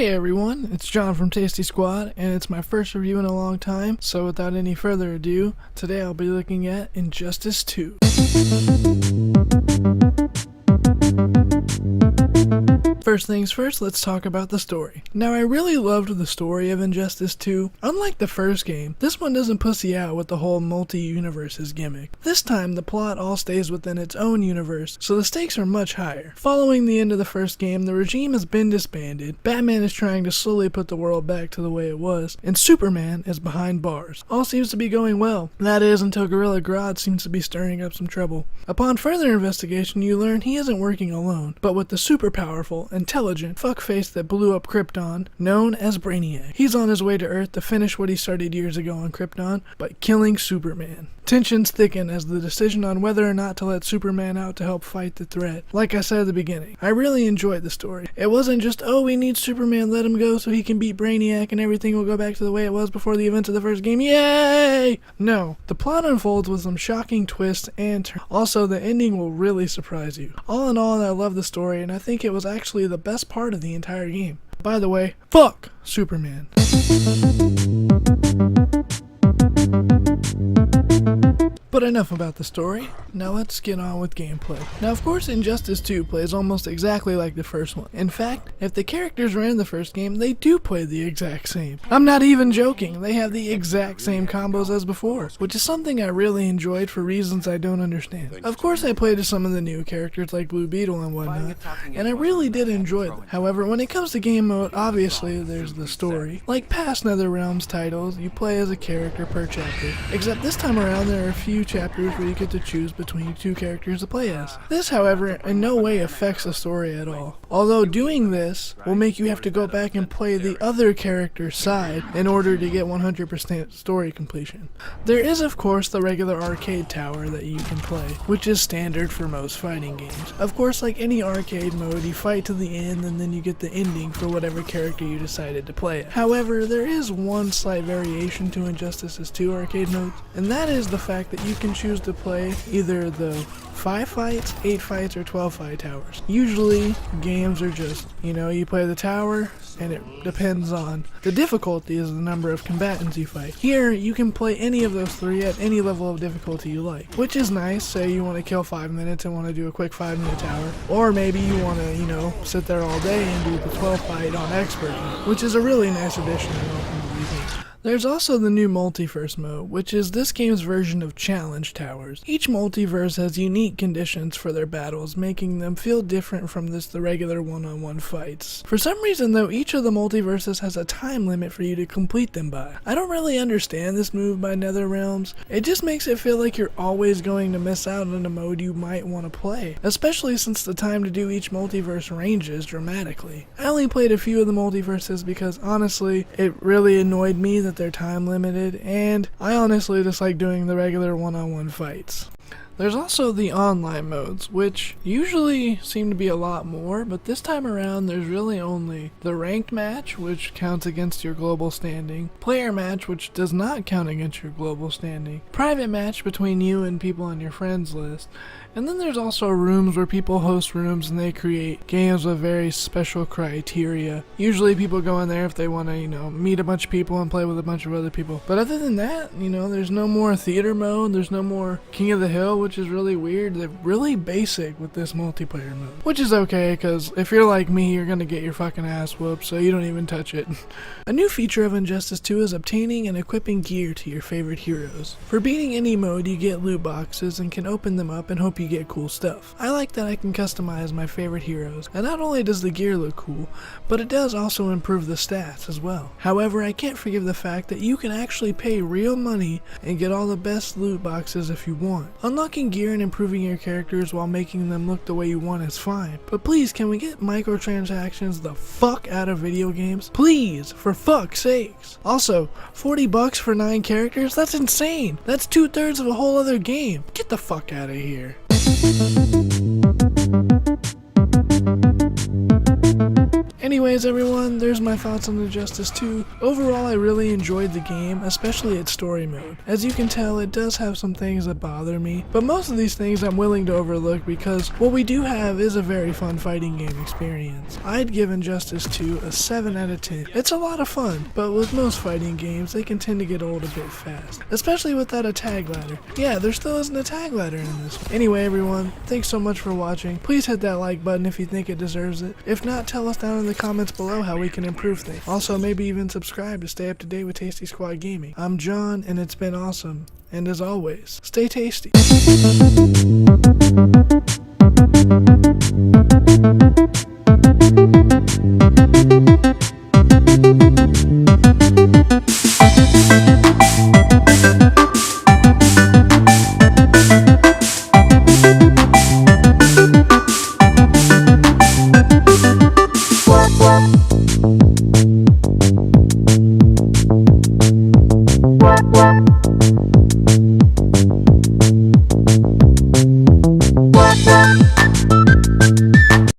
Hey everyone, it's John from Tasty Squad, and it's my first review in a long time, so without any further ado, today I'll be looking at Injustice 2. First things first, let's talk about the story. Now, I really loved the story of Injustice 2. Unlike the first game, this one doesn't pussy out with the whole multi-universes gimmick. This time, the plot all stays within its own universe, so the stakes are much higher. Following the end of the first game, the regime has been disbanded, Batman is trying to slowly put the world back to the way it was, and Superman is behind bars. All seems to be going well. That is, until Gorilla Grodd seems to be stirring up some trouble. Upon further investigation, you learn he isn't working alone, but with the super powerful, intelligent fuckface that blew up Krypton, known as Brainiac. He's on his way to Earth to finish what he started years ago on Krypton by killing Superman. Tensions thicken as the decision on whether or not to let Superman out to help fight the threat. Like I said at the beginning, I really enjoyed the story. It wasn't just, oh, we need Superman, let him go so he can beat Brainiac and everything will go back to the way it was before the events of the first game, yay! No, the plot unfolds with some shocking twists and turns. Also, the ending will really surprise you. All in all, I love the story, and I think it was actually the best part of the entire game. By the way, fuck Superman. But enough about the story, now let's get on with gameplay. Now of course Injustice 2 plays almost exactly like the first one. In fact, if the characters were in the first game, they do play the exact same. I'm not even joking, they have the exact same combos as before, which is something I really enjoyed for reasons I don't understand. Of course I played as some of the new characters like Blue Beetle and whatnot, and I really did enjoy them. However, when it comes to game mode, obviously there's the story. Like past NetherRealms titles, you play as a character per chapter, except this time around there are a few chapters where you get to choose between two characters to play as. This, however, in no way affects the story at all. Although doing this will make you have to go back and play the other character's side in order to get 100% story completion. There is, of course, the regular arcade tower that you can play, which is standard for most fighting games. Of course, like any arcade mode, you fight to the end and then you get the ending for whatever character you decided to play as. However, there is one slight variation to Injustice 2 arcade modes, and that is the fact that you can choose to play either the 5 fights, 8 fights, or 12 fight towers. Usually, games are just, you play the tower, and it depends on the difficulty is the number of combatants you fight. Here, you can play any of those three at any level of difficulty you like, which is nice. Say you want to kill 5 minutes and want to do a quick 5-minute tower, or maybe you want to, sit there all day and do the 12 fight on expert, which is a really nice addition. There's also the new Multiverse mode, which is this game's version of Challenge Towers. Each multiverse has unique conditions for their battles, making them feel different from the regular one-on-one fights. For some reason though, each of the multiverses has a time limit for you to complete them by. I don't really understand this move by NetherRealms. It just makes it feel like you're always going to miss out on a mode you might want to play, especially since the time to do each multiverse ranges dramatically. I only played a few of the multiverses because honestly, it really annoyed me that they're time limited, and I honestly just like doing the regular one-on-one fights. There's also the online modes, which usually seem to be a lot more, but this time around there's really only the ranked match, which counts against your global standing, player match, which does not count against your global standing, private match between you and people on your friends list, and then there's also rooms where people host rooms and they create games with very special criteria. Usually people go in there if they want to, meet a bunch of people and play with a bunch of other people. But other than that, there's no more theater mode, there's no more King of the Hill, which is really weird. They're really basic with this multiplayer mode. Which is okay, because if you're like me, you're gonna get your fucking ass whooped, so you don't even touch it. A new feature of Injustice 2 is obtaining and equipping gear to your favorite heroes. For beating any mode, you get loot boxes and can open them up and hope you get cool stuff. I like that I can customize my favorite heroes, and not only does the gear look cool, but it does also improve the stats as well. However, I can't forgive the fact that you can actually pay real money and get all the best loot boxes if you want. Unlocking gear and improving your characters while making them look the way you want is fine, but please, can we get microtransactions the fuck out of video games? Please, for fuck's sakes. Also, $40 for 9 characters? That's insane. That's 2/3 of a whole other game. Get the fuck out of here. Anyway, Anyways everyone, there's my thoughts on Injustice 2. Overall I really enjoyed the game, especially its story mode. As you can tell, it does have some things that bother me, but most of these things I'm willing to overlook because what we do have is a very fun fighting game experience. I'd give Injustice 2 a 7 out of 10. It's a lot of fun, but with most fighting games, they can tend to get old a bit fast, especially without a tag ladder. Yeah, there still isn't a tag ladder in this one. Anyway everyone, thanks so much for watching. Please hit that like button if you think it deserves it. If not, tell us down in the comments below how we can improve things. Also, maybe even subscribe to stay up to date with Tasty Squad Gaming. I'm John, and it's been awesome. And as always, stay tasty.